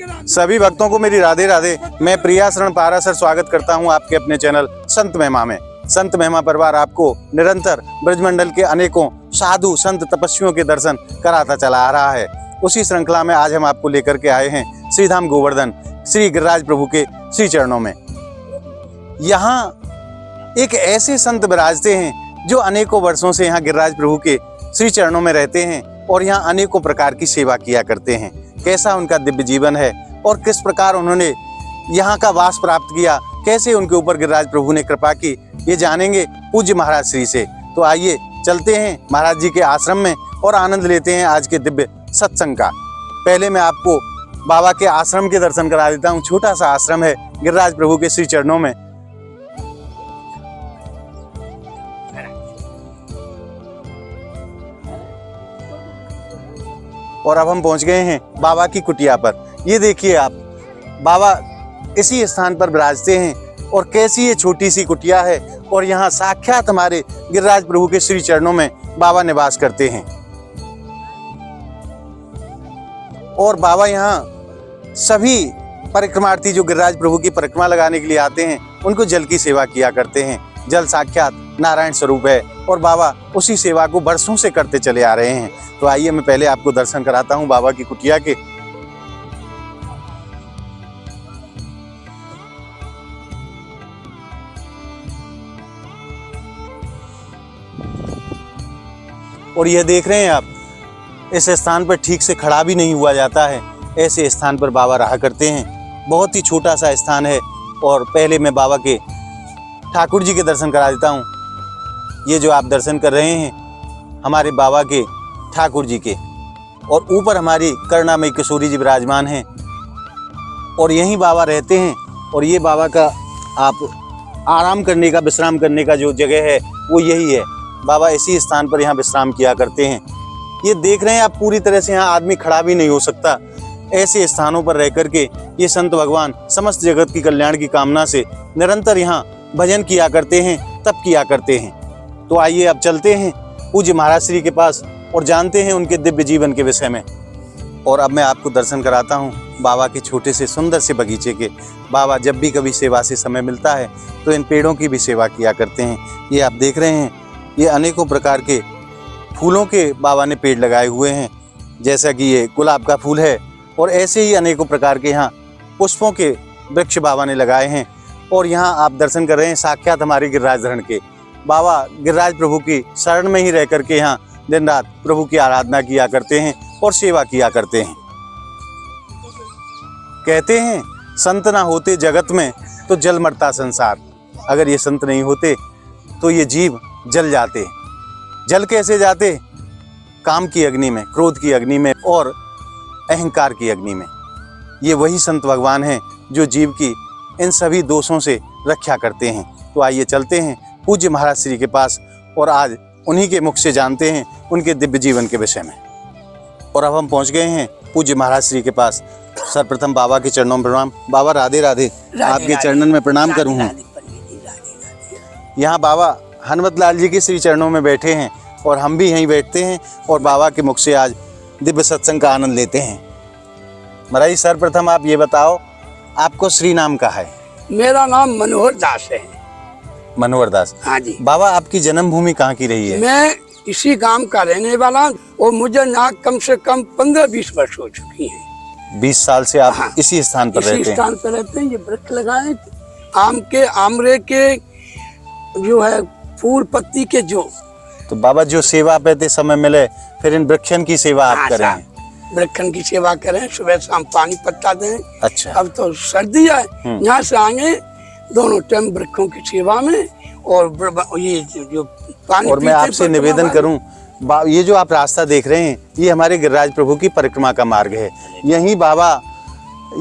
सभी भक्तों को मेरी राधे राधे। मैं प्रिया शरण पारासर स्वागत करता हूं आपके अपने चैनल संत महिमा में। संत महिमा परिवार आपको निरंतर ब्रजमंडल के अनेकों साधु संत तपस्वियों के दर्शन कराता चला आ रहा है। उसी श्रृंखला में आज हम आपको लेकर के आए हैं श्रीधाम गोवर्धन श्री गिरिराज प्रभु के श्री चरणों में। यहाँ एक ऐसे संत विराजते हैं जो अनेकों वर्षों से यहाँ गिरिराज प्रभु के श्री चरणों में रहते हैं और यहाँ अनेकों प्रकार की सेवा किया करते हैं। कैसा उनका दिव्य जीवन है और किस प्रकार उन्होंने यहाँ का वास प्राप्त किया, कैसे उनके ऊपर गिरिराज प्रभु ने कृपा की, ये जानेंगे पूज्य महाराज श्री से। तो आइए चलते हैं महाराज जी के आश्रम में और आनंद लेते हैं आज के दिव्य सत्संग का। पहले मैं आपको बाबा के आश्रम के दर्शन करा देता हूँ। छोटा सा आश्रम है गिरिराज प्रभु के श्री चरणों में। और अब हम पहुंच गए हैं बाबा की कुटिया पर। ये देखिए आप, बाबा इसी स्थान पर विराजते हैं और कैसी ये छोटी सी कुटिया है और यहाँ साक्षात हमारे गिरिराज प्रभु के श्री चरणों में बाबा निवास करते हैं। और बाबा यहाँ सभी परिक्रमार्थी जो गिरिराज प्रभु की परिक्रमा लगाने के लिए आते हैं उनको जल की सेवा किया करते हैं। जल साक्षात नारायण स्वरूप है और बाबा उसी सेवा को वर्षों से करते चले आ रहे हैं। तो आइए मैं पहले आपको दर्शन कराता हूँ बाबा की कुटिया के। और यह देख रहे हैं आप, इस स्थान पर ठीक से खड़ा भी नहीं हुआ जाता है, ऐसे स्थान पर बाबा रहा करते हैं। बहुत ही छोटा सा स्थान है। और पहले मैं बाबा के ठाकुर जी के दर्शन करा देता हूँ। ये जो आप दर्शन कर रहे हैं हमारे बाबा के ठाकुर जी के, और ऊपर हमारी करुणामयी किशोरी जी विराजमान हैं और यहीं बाबा रहते हैं। और ये बाबा का आप आराम करने का, विश्राम करने का जो जगह है वो यही है। बाबा इसी स्थान पर यहाँ विश्राम किया करते हैं। ये देख रहे हैं आप, पूरी तरह से यहाँ आदमी खड़ा भी नहीं हो सकता। ऐसे स्थानों पर रह करके ये संत भगवान समस्त जगत की कल्याण की कामना से निरंतर यहाँ भजन किया करते हैं, तप किया करते हैं। तो आइए अब चलते हैं पूज्य महाराज श्री के पास और जानते हैं उनके दिव्य जीवन के विषय में। और अब मैं आपको दर्शन कराता हूँ बाबा के छोटे से सुंदर से बगीचे के। बाबा जब भी कभी सेवा से समय मिलता है तो इन पेड़ों की भी सेवा किया करते हैं। ये आप देख रहे हैं, ये अनेकों प्रकार के फूलों के बाबा ने पेड़ लगाए हुए हैं, जैसा कि ये गुलाब का फूल है। और ऐसे ही अनेकों प्रकार के यहाँ पुष्पों के वृक्ष बाबा ने लगाए हैं। और यहाँ आप दर्शन कर रहे हैं साक्षात हमारे गिरिराज धरण के। बाबा गिरिराज प्रभु की शरण में ही रह करके यहाँ दिन रात प्रभु की आराधना किया करते हैं और सेवा किया करते हैं। कहते हैं संत ना होते जगत में तो जल मरता संसार। अगर ये संत नहीं होते तो ये जीव जल जाते। जल कैसे जाते? काम की अग्नि में, क्रोध की अग्नि में और अहंकार की अग्नि में। ये वही संत भगवान हैं जो जीव की इन सभी दोषों से रक्षा करते हैं। तो आइए चलते हैं पूज्य महाराज श्री के पास और आज उन्हीं के मुख से जानते हैं उनके दिव्य जीवन के विषय में। और अब हम पहुंच गए हैं पूज्य महाराज श्री के पास। सर्वप्रथम बाबा के चरणों में प्रणाम। बाबा राधे राधे। आपके चरणन में प्रणाम करूं हूँ। यहाँ बाबा हनुमत लाल जी के श्री चरणों में बैठे हैं और हम भी यहीं बैठते हैं और बाबा के मुख से आज दिव्य सत्संग का आनंद लेते हैं। महाराज सर्वप्रथम आप ये बताओ, आपको श्री नाम का है? मेरा नाम मनोहर दास है। मनोहर दास। हाँ जी। बाबा आपकी जन्मभूमि कहाँ की रही है? मैं इसी गांव का रहने वाला और मुझे ना कम से कम 15-20 वर्ष हो चुकी है। 20 साल से आप हाँ, इसी स्थान पर रहते हैं? इसी स्थान पर रहते हैं। ये वृक्ष लगाए आम के, आमरे के, जो है फूल पत्ती के। जो तो बाबा जो सेवा पे समय मिले फिर इन वृक्षन की सेवा आप करें? वृक्षन की सेवा करें, सुबह शाम पानी पत्ता दें। अच्छा। अब तो सर्दी है, यहाँ से आएंगे दोनों टाइम वृक्षों की सेवा में और ये जो पानी। और मैं आपसे निवेदन करूं, ये जो आप रास्ता देख रहे हैं ये हमारे गिरिराज प्रभु की परिक्रमा का मार्ग है। यहीं बाबा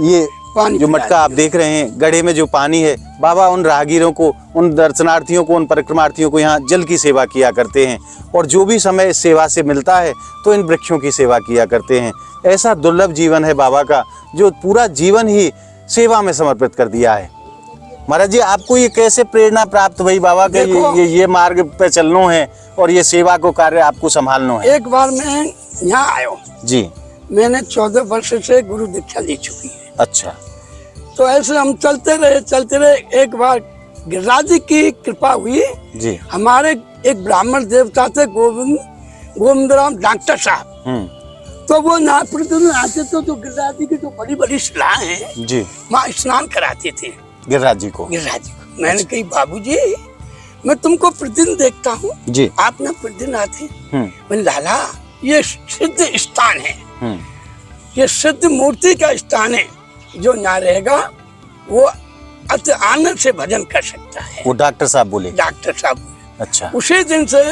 ये जो मटका आप देख रहे हैं, गड्ढे में जो पानी है, बाबा उन राहगीरों को, उन दर्शनार्थियों को, उन परिक्रमार्थियों को यहाँ जल की सेवा किया करते हैं। और जो भी समय इस सेवा से मिलता है तो इन वृक्षों की सेवा किया करते हैं। ऐसा दुर्लभ जीवन है बाबा का जो पूरा जीवन ही सेवा में समर्पित कर दिया है। महाराज जी आपको ये कैसे प्रेरणा प्राप्त हुई बाबा के ये मार्ग पे चलना है और ये सेवा को कार्य आपको संभालना है? एक बार मैं यहाँ आयो जी, मैंने 14 वर्ष से गुरु दीक्षा ले चुकी है। अच्छा। तो ऐसे हम चलते रहे। एक बार गिरिराज जी की कृपा हुई जी। हमारे एक ब्राह्मण देवता थे गोविंदराम डॉक्टर साहब। तो वो ना प्रतिदिन आते तो गिरिराज जी की जो बड़ी बड़ी शिलाएं हैं जी, वहाँ स्नान कराते थे गिरिराज जी को। मैंने कही बाबूजी मैं तुमको प्रतिदिन देखता हूँ जी। आप ना प्रतिदिन आते। मैंने लाला ये सिद्ध स्थान है, ये सिद्ध मूर्ति का स्थान है, जो यहाँ रहेगा वो अति आनंद से भजन कर सकता है। वो डॉक्टर साहब बोले? डॉक्टर साहब बोले। अच्छा। उसी दिन से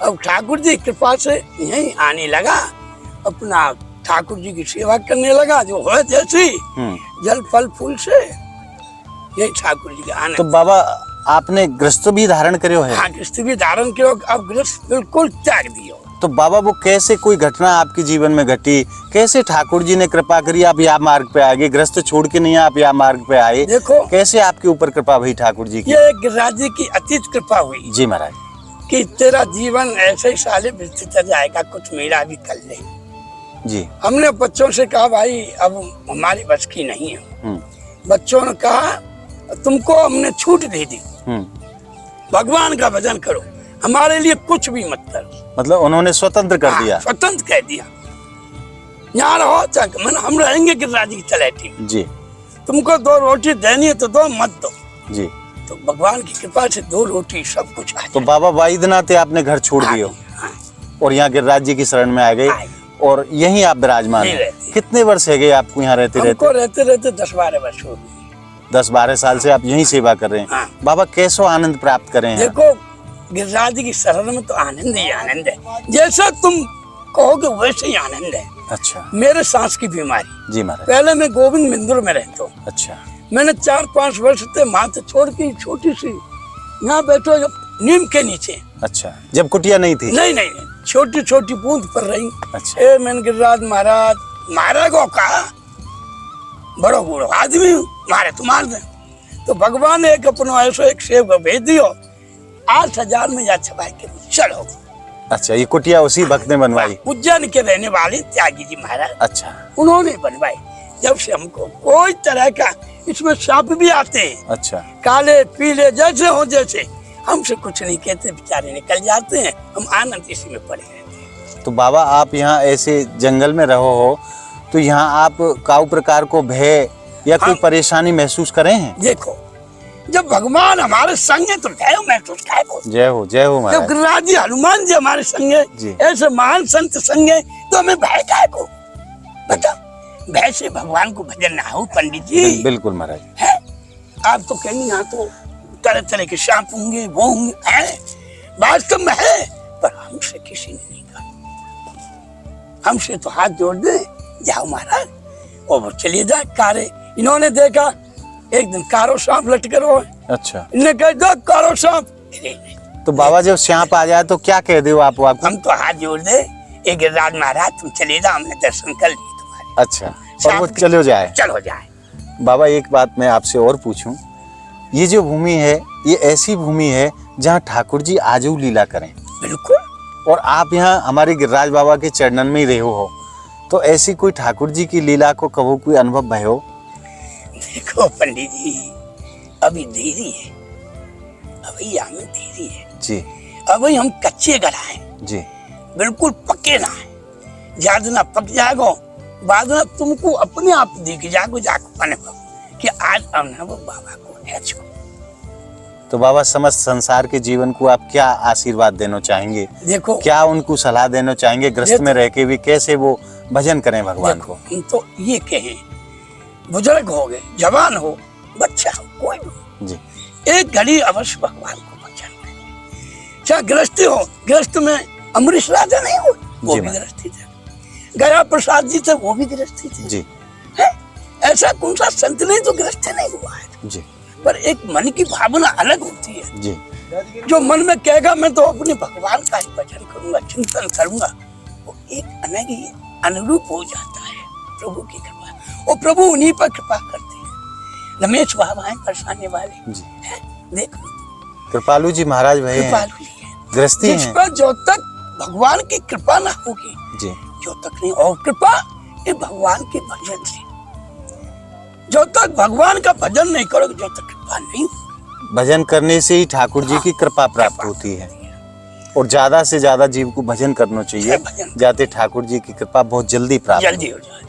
अब ठाकुर जी की कृपा से यहीं आने लगा, अपना ठाकुर जी की सेवा करने लगा, जो हो जैसी जल फल फूल से यही ठाकुर जी के आनंद। तो बाबा आपने गृहस्थ भी धारण करो है? हाँ, गृहस्थ भी धारण करो, अब गृहस्थ बिल्कुल त्याग दियो। तो बाबा वो कैसे कोई घटना आपके जीवन में घटी, कैसे ठाकुर जी ने कृपा करी आप यह मार्ग पे आ गए, गृहस्थ छोड़ के नहीं आप यह मार्ग पे आए? देखो कैसे आपके ऊपर कृपा हुई ठाकुर जी की? ये गिरिराज जी की अतीत कृपा हुई। जी महाराज। कि तेरा जीवन ऐसे ही साले विस्तृत जाएगा, कुछ मेरा भी कर ले। जी। हमने बच्चों से कहा भाई अब हमारी बस की नहीं है। बच्चों ने कहा तुमको हमने छूट दे दी, भगवान का भजन करो, हमारे लिए कुछ भी मत करो। मतलब उन्होंने स्वतंत्र कर दिया? स्वतंत्र कह दिया, यहाँ रहो तक मन हम रहेंगे गिरिराज जी की तलैटी में। जी। तुमको 2 रोटी देनी है तो दो, मत दो। जी। तो भगवान की कृपा से 2 रोटी सब कुछ आ। तो बाबा वाइद्यनाथ आपने घर छोड़ दियो और यहाँ गिरिराज जी की शरण में आ गए और यहीं आप विराजमान हैं। कितने वर्ष है गए आपको यहाँ रहते? रहते 10-12 वर्ष हो गए। 10-12 साल से आप यहीं सेवा कर रहे हैं। बाबा कैसो आनंद प्राप्त कर रहे हैं? देखो गिरिराज जी की शरण में तो आनंद ही आनंद है, जैसा तुम कहोगे वैसे ही आनंद है। अच्छा। मेरे सांस की बीमारी। जी महाराज। पहले मैं गोविंद मिंदुर में रहता हूँ। अच्छा। मैंने 4-5 वर्ष से माँ तो छोड़ के छोटी सी यहाँ बैठो नीम के नीचे। अच्छा, जब कुटिया नहीं थी? नहीं, छोटी छोटी बूंद पर रही। अच्छा। मैंने गिरिराज महाराज मारा को कहा, बड़ो बूढ़ो आदमी हूँ, मारे तो मार दे। तो भगवान ने एक अपनो ऐसो एक सेव को भेज दियो, 8,000 में जा छपाई के चलो। अच्छा, ये कुटिया उसी भक्त ने बनवाई? उज्जैन के रहने वाले त्यागी जी महाराज। अच्छा। उन्होंने बनवाई। जब से हमको कोई तरह का इसमें सांप भी आते हैं। अच्छा। काले पीले जैसे हो, जैसे हमसे कुछ नहीं कहते, बेचारे निकल जाते हैं, हम आनंद इसी में पड़े रहते हैं। तो बाबा आप यहाँ ऐसे जंगल में रहो हो तो यहाँ आप काऊ प्रकार को भय या कोई परेशानी महसूस करे हैं? देखो जब भगवान हमारे संग है तो भय महसूस काय को। जय हो महाराज। जब गिरिराज जी हनुमान जी हमारे संग है, ऐसे महान संत संग है, तो हमें भय काय को? बताओ, भय से भगवान को भजन ना हो पंडित जी। बिल्कुल महाराज है। आप तो कहेंगे यहाँ तो तरह तरह के सांप होंगे, वो होंगे, है वास्तव में है, पर हमसे किसी ने नहीं कहा। हमसे तो हाथ जोड़ दे, जाओ महाराज, और वो चलिए जाए कारे। इन्होंने देखा एक दिन कारो सांप लटके रहो। अच्छा। इन्होंने कहा दो कारो सांप। तो बाबा जब सांप आ जाए तो क्या कह दो आप? हम तो हाथ जोड़ दे, एक गिरिराज महाराज तुम चले जाओ, हमने दर्शन कर लिए तुम्हारे। अच्छा, और वो चलो जाए। बाबा एक बात मैं आपसे और पूछूं, ये जो भूमि है ये ऐसी भूमि है जहाँ ठाकुर जी आजू लीला करें? बिल्कुल। और आप यहाँ हमारे गिरिराज बाबा के चरणन में ही रहे हो, तो ऐसी कोई ठाकुर जी की लीला को कभी कोई अनुभव भयो? देखो पंडित जी, अभी देरी है, अभी हमें देरी है जी। अभी हम कच्चे गला हैं जी, बिल्कुल पक्के ना है। ज्यादा ना पक जाएगो, बाद में तुमको अपने आप दिख जाएगो जाको अनुभव कि आज अनुभव बाबा को है। तो बाबा समस्त संसार के जीवन को आप क्या आशीर्वाद देना चाहेंगे? देखो क्या उनको सलाह देना चाहेंगे गृहस्थ में रह के भी कैसे वो भजन करें भगवान को? हम तो ये कहें, बुजुर्ग हो गए, जवान हो, बच्चा हो, कोई भी जी, एक घड़ी अवश्य भगवान को भजन करें। चाहे गृहस्थी हो, गृहस्थ में अमरीश राजा नहीं हो, वो भी गृहस्थी थे। गया प्रसाद जी थे, वो भी गृहस्थी थे जी। है? ऐसा कौन सा संत नहीं तो गृहस्थ नहीं हुआ है जी। पर एक मन की भावना अलग होती है जी। जो मन में कहेगा मैं तो अपने भगवान का ही भजन करूंगा, चिंतन करूंगा, वो एक अलग ही अनुरूप हो जाता है प्रभु की कृपा। और प्रभु उन्हीं पर कृपा करते हैं। रमेश बाबा हैं बरसाने वाले जी, देखो कृपालु जी महाराज भाई कृपालु जी हैं, गृहस्थी हैं। जिस पर जो तक भगवान की कृपा ना होगी जी, जो तक नहीं, और कृपा ये भगवान के भजन से। जो तक भगवान का भजन नहीं करोगे, जो तक कृपा नहीं होगी। भजन करने से ही ठाकुर जी की कृपा प्राप्त होती है और ज्यादा से ज्यादा जीव को भजन करना चाहिए, जाते ठाकुर जी की कृपा बहुत जल्दी प्राप्त जल्दी हो जाए,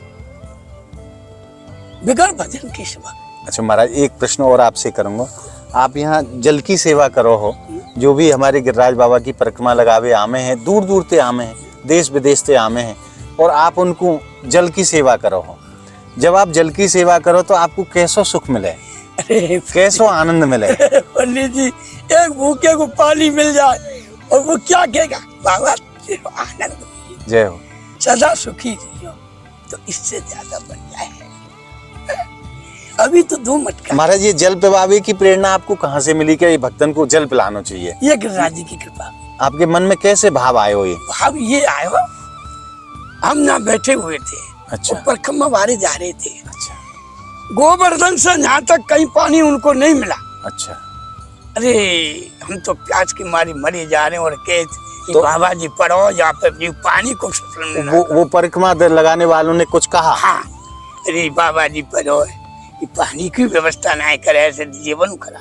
बिगड़ भजन की सेवा। अच्छा महाराज, एक प्रश्न और आपसे करूंगा। आप यहाँ जल की सेवा करो हो, जो भी हमारे गिरिराज बाबा की परिक्रमा लगावे आमे हैं, दूर दूर से आमे हैं, देश विदेश से आमे हैं, और आप उनको जल की सेवा करो हो। जब आप जल की सेवा करो तो आपको कैसो सुख मिले, कैसो आनंद मिले? पंडित जी, एक भूखे को पानी मिल जाए और वो क्या कहेगा, बाबा सिर्फ आनंद, जय हो, सदा सुखी रहियो, तो इससे ज्यादा बन जाए। अभी तो 2 मटका। महाराज, ये जल पिलावे की प्रेरणा आपको कहाँ से मिली? क्या ये भक्तन को जल पिलाना चाहिए? ये गिरिराज जी की कृपा। आपके मन में कैसे भाव आए हो? ये भाव ये आए हो, हम ना बैठे हुए थे, अच्छा, परिक्रमा वारे जा रहे थे, अच्छा, गोवर्धन से यहाँ तक कहीं पानी उनको नहीं मिला। अच्छा, अरे हम तो प्यास की मारी मरे जा रहे हैं, और तो बाबा जी पढ़ो या फिर पानी को वो परिक्रमा लगाने वालों ने कुछ कहा? हाँ, अरे बाबा जी पढ़ो, ये पानी की व्यवस्था ना करे, ऐसे जीवन खरा।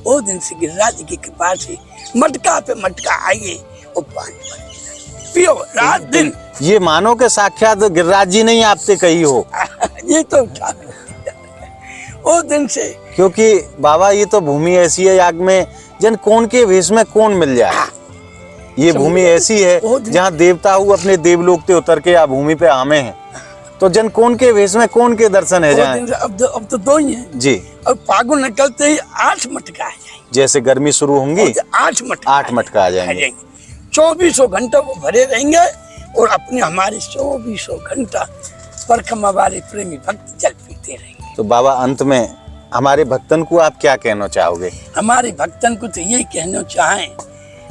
वो दिन से गिरिराज जी की कृपा से मटका पे मटका आइए और पानी पियो रात दिन। ये मानो के साक्षात गिरिराज जी ने ही आपसे कही हो। ये तो वो दिन से, क्योंकि बाबा ये तो भूमि ऐसी है, याग में जन कौन के वेश में कौन मिल जाए। ये भूमि ऐसी है जहाँ देवता हूँ अपने देवलोक से उतर के आ भूमि पे आमे हैं, तो जन कौन के वेश में कौन के दर्शन है जाए। अब तो 2 ही है जी। अब फागुन निकलते ही 8 मटका आ जाएंगे, जैसे गर्मी शुरू होंगी 8 मटका आ जाएंगे। 24 घंटा वो भरे रहेंगे, और अपने हमारे 24 घंटा परिक्रमा वाले प्रेमी भक्त जल पीते रहेंगे। तो बाबा, अंत में हमारे भक्तन को आप क्या कहना चाहोगे? हमारे भक्तन को तो यही कहना चाहें,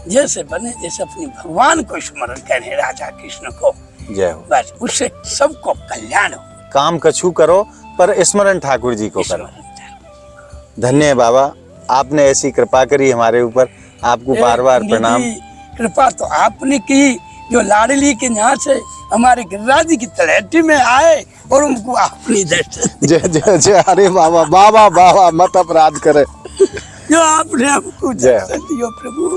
जैसे बने जैसे अपने भगवान को स्मरण करें, राधा कृष्ण को, जय हो, बस उससे सबको कल्याण हो। काम कछु करो पर स्मरण ठाकुर जी को करो। धन्य है बाबा, आपने ऐसी कृपा करी हमारे ऊपर, आपको बार बार प्रणाम। कृपा तो आपने की, जो लाडली के यहाँ से हमारे गिरिराज जी की तलहटी में आए और उनको आपने दर्शन। जय जय जय, अरे बाबा बाबा बाबा, मत अपराध करे, जो आपने हमको दर्शन दियो प्रभु,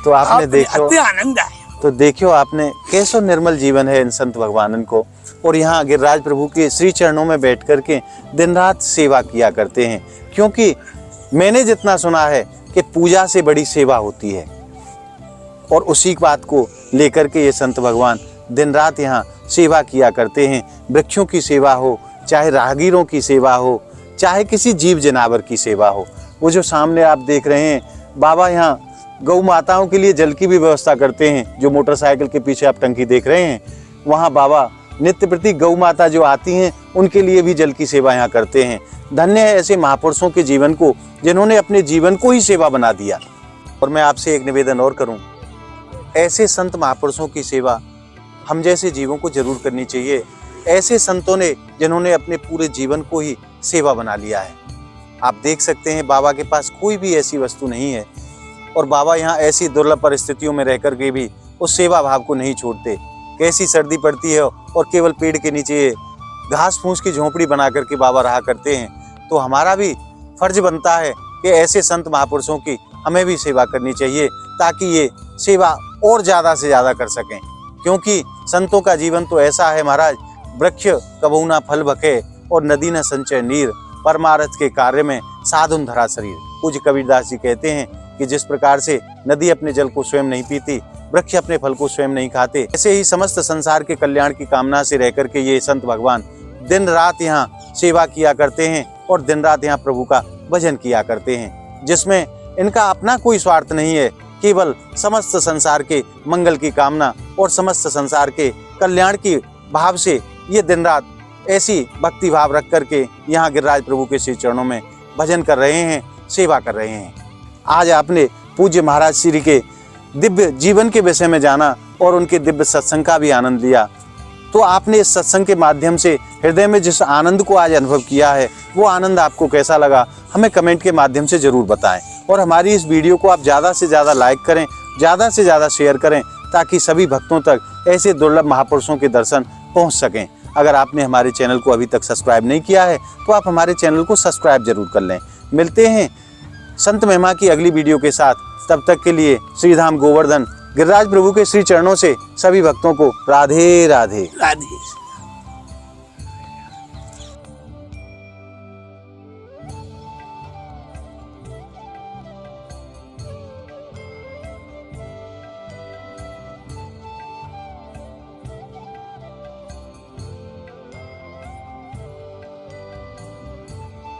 तो आपने देखो, आनंद आया। तो देखियो आपने कैसो निर्मल जीवन है इन संत भगवानन को, और यहाँ गिरिराज प्रभु के श्री चरणों में बैठ करके दिन रात सेवा किया करते हैं। क्योंकि मैंने जितना सुना है कि पूजा से बड़ी सेवा होती है, और उसी बात को लेकर के ये संत भगवान दिन रात यहाँ सेवा किया करते हैं। वृक्षों की सेवा हो, चाहे राहगीरों की सेवा हो, चाहे किसी जीव जनावर की सेवा हो। वो जो सामने आप देख रहे हैं, बाबा यहाँ गौ माताओं के लिए जल की भी व्यवस्था करते हैं। जो मोटरसाइकिल के पीछे आप टंकी देख रहे हैं, वहाँ बाबा नित्य प्रति गौ माता जो आती हैं उनके लिए भी जल की सेवा यहाँ करते हैं। धन्य है ऐसे महापुरुषों के जीवन को, जिन्होंने अपने जीवन को ही सेवा बना दिया। और मैं आपसे एक निवेदन और करूं, ऐसे संत महापुरुषों की सेवा हम जैसे जीवों को जरूर करनी चाहिए। ऐसे संतों ने जिन्होंने अपने पूरे जीवन को ही सेवा बना लिया है। आप देख सकते हैं बाबा के पास कोई भी ऐसी वस्तु नहीं है, और बाबा यहाँ ऐसी दुर्लभ परिस्थितियों में रहकर के भी उस सेवा भाव को नहीं छोड़ते। कैसी सर्दी पड़ती है और केवल पेड़ के नीचे घास फूस की झोंपड़ी बना करके बाबा रहा करते हैं। तो हमारा भी फर्ज बनता है कि ऐसे संत महापुरुषों की हमें भी सेवा करनी चाहिए, ताकि ये सेवा और ज़्यादा से ज़्यादा कर सकें। क्योंकि संतों का जीवन तो ऐसा है महाराज, वृक्ष कबहू ना फल भके और नदी न संचय नीर, परमारथ के कार्य में साधुन धरा शरीर। पूज्य कबीरदास जी कहते हैं कि जिस प्रकार से नदी अपने जल को स्वयं नहीं पीती, वृक्ष अपने फल को स्वयं नहीं खाते, ऐसे ही समस्त संसार के कल्याण की कामना से रहकर के ये संत भगवान दिन रात यहाँ सेवा किया करते हैं, और दिन रात यहाँ प्रभु का भजन किया करते हैं, जिसमें इनका अपना कोई स्वार्थ नहीं है, केवल समस्त संसार के मंगल की कामना और समस्त संसार के कल्याण की भाव से ये दिन रात ऐसी भक्ति भाव रख करके यहाँ गिरिराज प्रभु के श्री चरणों में भजन कर रहे हैं, सेवा कर रहे हैं। आज आपने पूज्य महाराज श्री के दिव्य जीवन के विषय में जाना और उनके दिव्य सत्संग का भी आनंद लिया। तो आपने इस सत्संग के माध्यम से हृदय में जिस आनंद को आज अनुभव किया है, वो आनंद आपको कैसा लगा हमें कमेंट के माध्यम से जरूर बताएं। और हमारी इस वीडियो को आप ज़्यादा से ज़्यादा लाइक करें, ज़्यादा से ज़्यादा शेयर करें, ताकि सभी भक्तों तक ऐसे दुर्लभ महापुरुषों के दर्शन पहुंच सकें। अगर आपने हमारे चैनल को अभी तक सब्सक्राइब नहीं किया है तो आप हमारे चैनल को सब्सक्राइब जरूर कर लें। मिलते हैं संत महिमा की अगली वीडियो के साथ। तब तक के लिए श्रीधाम गोवर्धन गिरिराज प्रभु के श्री चरणों से सभी भक्तों को राधे राधे। राधे।